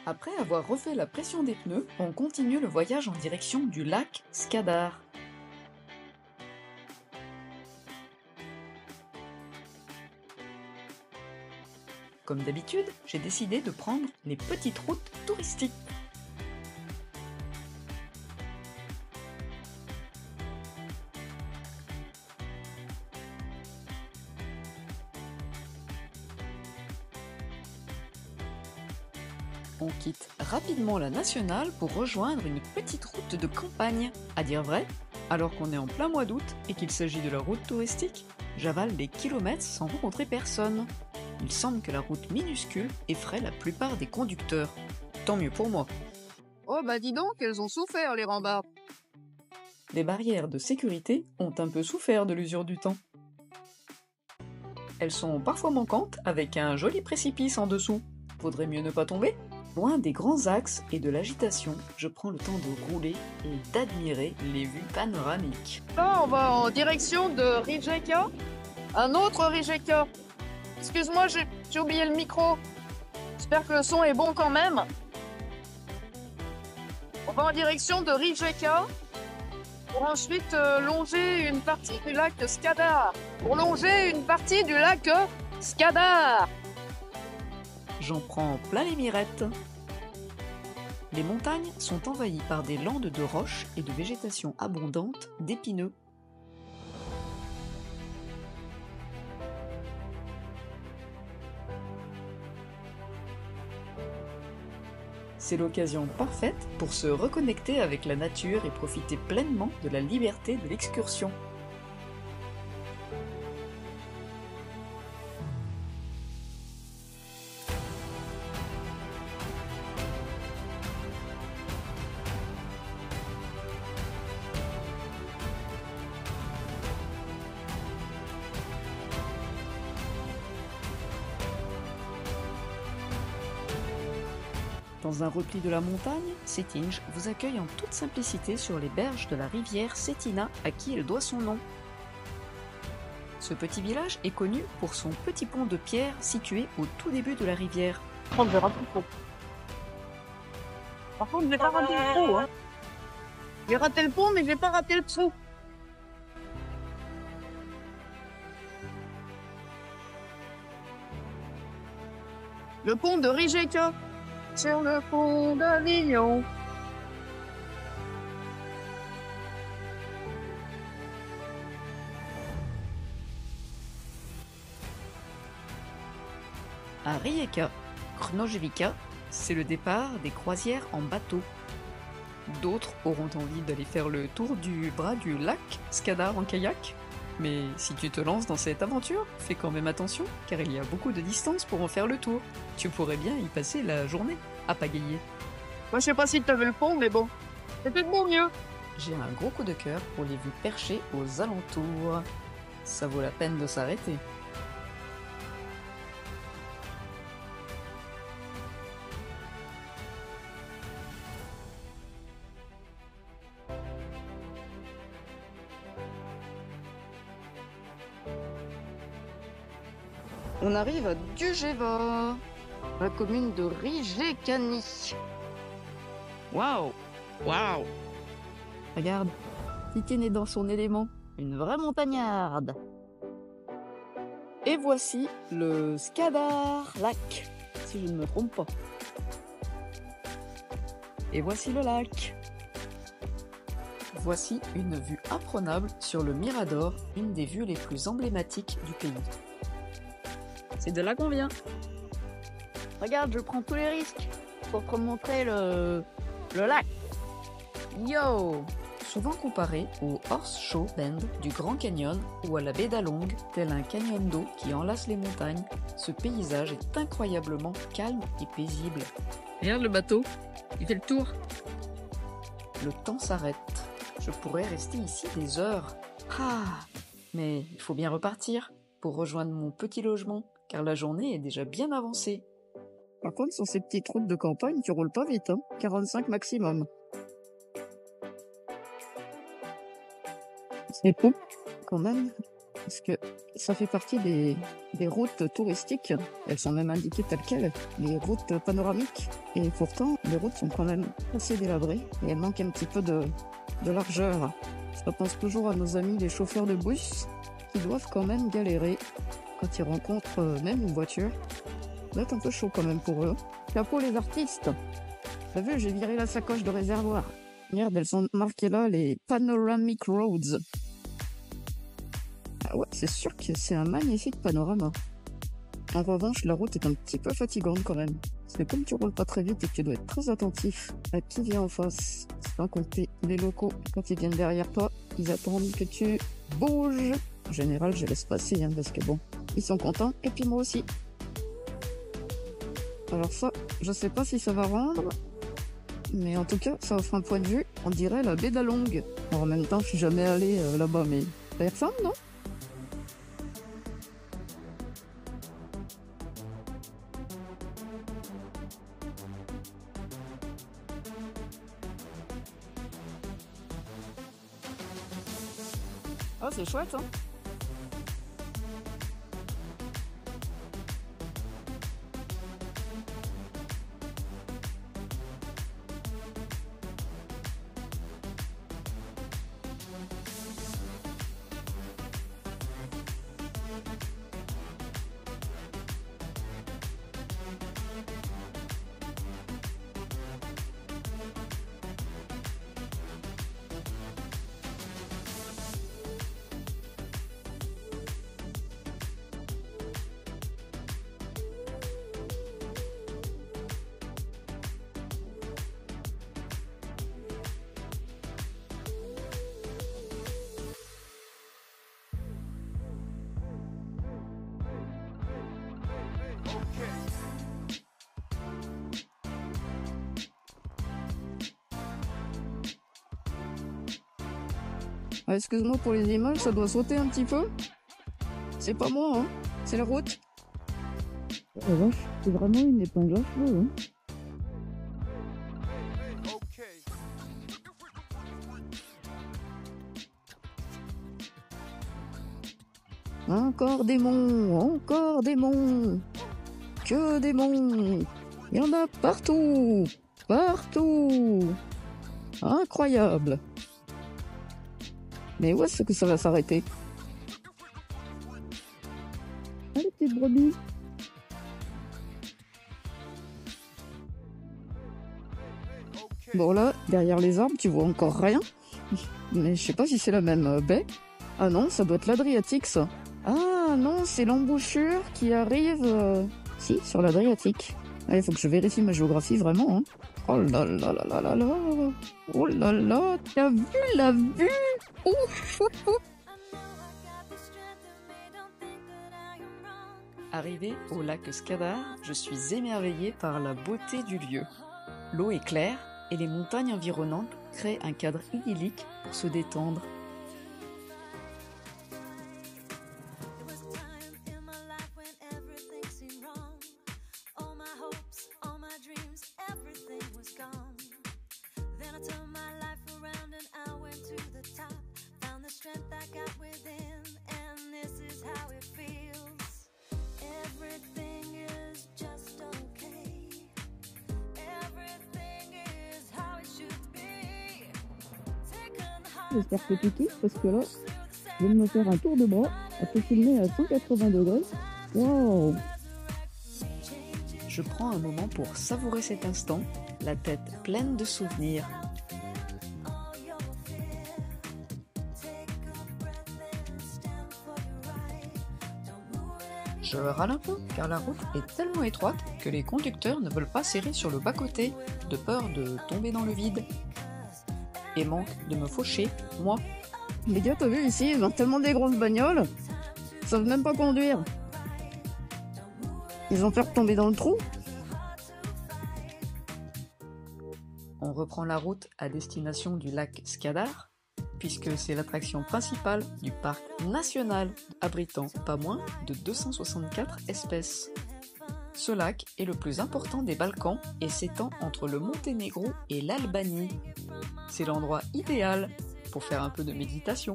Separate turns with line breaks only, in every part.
Après avoir refait la pression des pneus, on continue le voyage en direction du lac Skadar. Comme d'habitude, j'ai décidé de prendre les petites routes touristiques. On quitte rapidement la nationale pour rejoindre une petite route de campagne. À dire vrai, alors qu'on est en plein mois d'août et qu'il s'agit de la route touristique, j'avale des kilomètres sans rencontrer personne. Il semble que la route minuscule effraie la plupart des conducteurs. Tant mieux pour moi.
Oh bah dis donc, elles ont souffert les rambardes.
Les barrières de sécurité ont un peu souffert de l'usure du temps. Elles sont parfois manquantes avec un joli précipice en dessous. Vaudrait mieux ne pas tomber. Loin des grands axes et de l'agitation, je prends le temps de rouler et d'admirer les vues panoramiques.
Là, on va en direction de Rijeka. Un autre Rijeka. Excuse-moi, j'ai oublié le micro. J'espère que le son est bon quand même. On va en direction de Rijeka pour ensuite longer une partie du lac Skadar. Pour longer une partie du lac Skadar.
J'en prends plein les mirettes. Les montagnes sont envahies par des landes de roches et de végétation abondante d'épineux. C'est l'occasion parfaite pour se reconnecter avec la nature et profiter pleinement de la liberté de l'excursion. Dans un repli de la montagne, Cetinje vous accueille en toute simplicité sur les berges de la rivière Cetina à qui elle doit son nom. Ce petit village est connu pour son petit pont de pierre situé au tout début de la rivière.
Par contre, j'ai raté le pont. Par contre, j'ai pas raté le trou, hein. J'ai raté le pont, mais j'ai pas raté le trou. Le pont de Rijeka. Sur le pont d'Avignon.
À Rijeka, Krnojevica, c'est le départ des croisières en bateau. D'autres auront envie d'aller faire le tour du bras du lac Skadar en kayak. Mais si tu te lances dans cette aventure, fais quand même attention, car il y a beaucoup de distance pour en faire le tour. Tu pourrais bien y passer la journée, à pagayer.
Moi, je sais pas si t'avais le pont, mais bon. C'était de bon mieux.
J'ai un gros coup de cœur pour les vues perchées aux alentours. Ça vaut la peine de s'arrêter. On arrive à Dujeva, la commune de Rijekani. Waouh! Waouh! Regarde, Titine est dans son élément, une vraie montagnarde. Et voici le Skadar Lac, si je ne me trompe pas. Et voici le lac. Voici une vue imprenable sur le Mirador, une des vues les plus emblématiques du pays. C'est de là qu'on vient. Regarde, je prends tous les risques pour te montrer le lac. Yo! Souvent comparé au Horse Show Bend du Grand Canyon ou à la baie d'Along, tel un canyon d'eau qui enlace les montagnes, ce paysage est incroyablement calme et paisible.
Regarde le bateau, il fait le tour.
Le temps s'arrête. Je pourrais rester ici des heures. Ah! Mais il faut bien repartir pour rejoindre mon petit logement, car la journée est déjà bien avancée. Par contre, sur ces petites routes de campagne, tu roules pas vite, hein, 45 maximum. C'est beau, quand même. parce que ça fait partie des routes touristiques. Elles sont même indiquées telles quelles, les routes panoramiques. Et pourtant, les routes sont quand même assez délabrées et elles manquent un petit peu de largeur. Je pense toujours à nos amis les chauffeurs de bus qui doivent quand même galérer quand ils rencontrent même une voiture. Ça doit être un peu chaud quand même pour eux. Chapeau les artistes. T'as vu, j'ai viré la sacoche de réservoir. Merde, elles sont marquées là, les Panoramic Roads. Ah ouais, c'est sûr que c'est un magnifique panorama. En revanche, la route est un petit peu fatigante quand même. Parce que comme tu roules pas très vite et que tu dois être très attentif à qui vient en face, sans compter les locaux, quand ils viennent derrière toi, ils attendent que tu bouges. En général, je laisse passer, hein, parce que bon, ils sont contents, et puis moi aussi. Alors ça, je sais pas si ça va rendre, mais en tout cas, ça offre un point de vue, on dirait la baie d'Along. En même temps, je suis jamais allé là-bas, mais ça y ressemble, non? Oh, c'est chouette, hein? Ah, excuse-moi pour les images, ça doit sauter un petit peu. C'est pas moi, hein. C'est la route. Oh la vache, c'est vraiment une épingle à cheveux, hein. Encore des monts, encore des monts. Que des monts. Il y en a partout. Partout. Incroyable. Mais où est-ce que ça va s'arrêter? Allez, petite brebis. Bon là, derrière les arbres, tu vois encore rien. Mais je sais pas si c'est la même baie. Ah non, ça doit être l'Adriatique, ça. Ah non, c'est l'embouchure qui arrive... Si, sur l'Adriatique. Allez, faut que je vérifie ma géographie, vraiment, hein. Oh là là là là là là. Oh là là, t'as vu la vue? Ouf. Arrivé au lac Skadar, je suis émerveillé par la beauté du lieu. L'eau est claire et les montagnes environnantes créent un cadre idyllique pour se détendre. J'espère que tu kiffes parce que là, je viens de me faire un tour de bras à te filmer à 180 degrés. Wow! Je prends un moment pour savourer cet instant, la tête pleine de souvenirs. Je râle un peu car la route est tellement étroite que les conducteurs ne veulent pas serrer sur le bas-côté, de peur de tomber dans le vide. Et manque de me faucher, moi. Les gars, t'as vu ici, ils ont tellement des grosses bagnoles, ils savent même pas conduire. Ils ont peur de tomber dans le trou. On reprend la route à destination du lac Skadar, puisque c'est l'attraction principale du parc national abritant pas moins de 264 espèces. Ce lac est le plus important des Balkans et s'étend entre le Monténégro et l'Albanie. C'est l'endroit idéal pour faire un peu de méditation.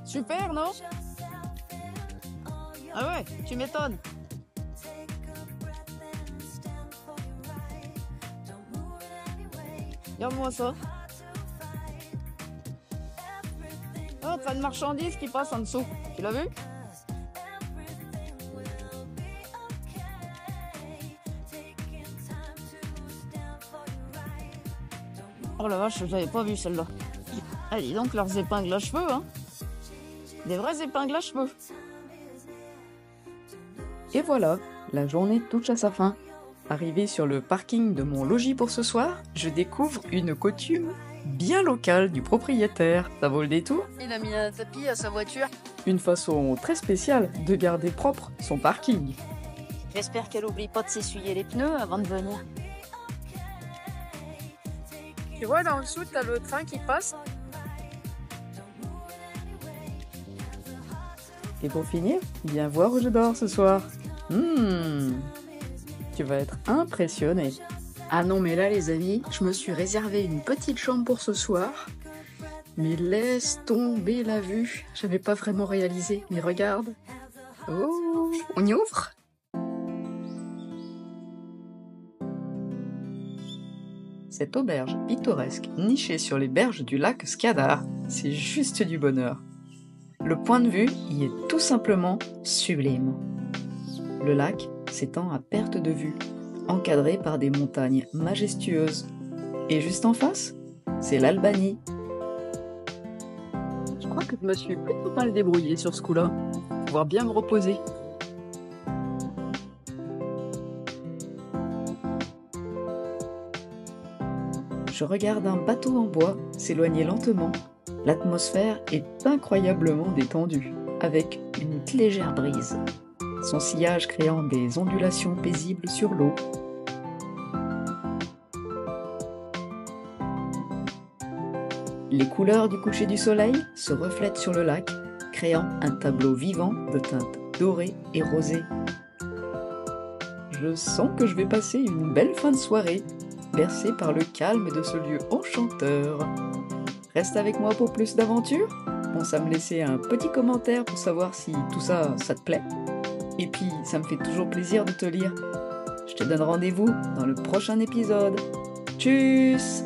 Super, non?
Ah ouais, tu m'étonnes. Regarde-moi ça. Oh, t'as une marchandise qui passe en dessous. Tu l'as vu? Oh la vache, j'avais pas vu celle-là. Ah, dis donc, leurs épingles à cheveux, hein. Des vraies épingles à cheveux. Et voilà, la journée touche à sa fin. Arrivé sur le parking de mon logis pour ce soir, je découvre une coutume bien locale du propriétaire. Ça vaut le détour?
Il a mis un tapis à sa voiture.
Une façon très spéciale de garder propre son parking.
J'espère qu'elle oublie pas de s'essuyer les pneus avant de venir.
Tu vois, dans le sud, t'as le train qui passe.
Et pour finir, viens voir où je dors ce soir. Tu vas être impressionné. Ah non, mais là, les amis, je me suis réservé une petite chambre pour ce soir. Mais laisse tomber la vue. J'avais pas vraiment réalisé, mais regarde. Oh, on y ouvre? Cette auberge pittoresque, nichée sur les berges du lac Skadar, c'est juste du bonheur. Le point de vue y est tout simplement sublime. Le lac s'étend à perte de vue, encadré par des montagnes majestueuses. Et juste en face, c'est l'Albanie. Je crois que je me suis plutôt mal débrouillée sur ce coup-là, pour pouvoir bien me reposer. Je regarde un bateau en bois s'éloigner lentement. L'atmosphère est incroyablement détendue, avec une légère brise. Son sillage créant des ondulations paisibles sur l'eau. Les couleurs du coucher du soleil se reflètent sur le lac, créant un tableau vivant de teintes dorées et rosées. Je sens que je vais passer une belle fin de soirée, bercé par le calme de ce lieu enchanteur. Reste avec moi pour plus d'aventures. Pense à me laisser un petit commentaire pour savoir si tout ça, ça te plaît. Et puis, ça me fait toujours plaisir de te lire. Je te donne rendez-vous dans le prochain épisode. Tchuss!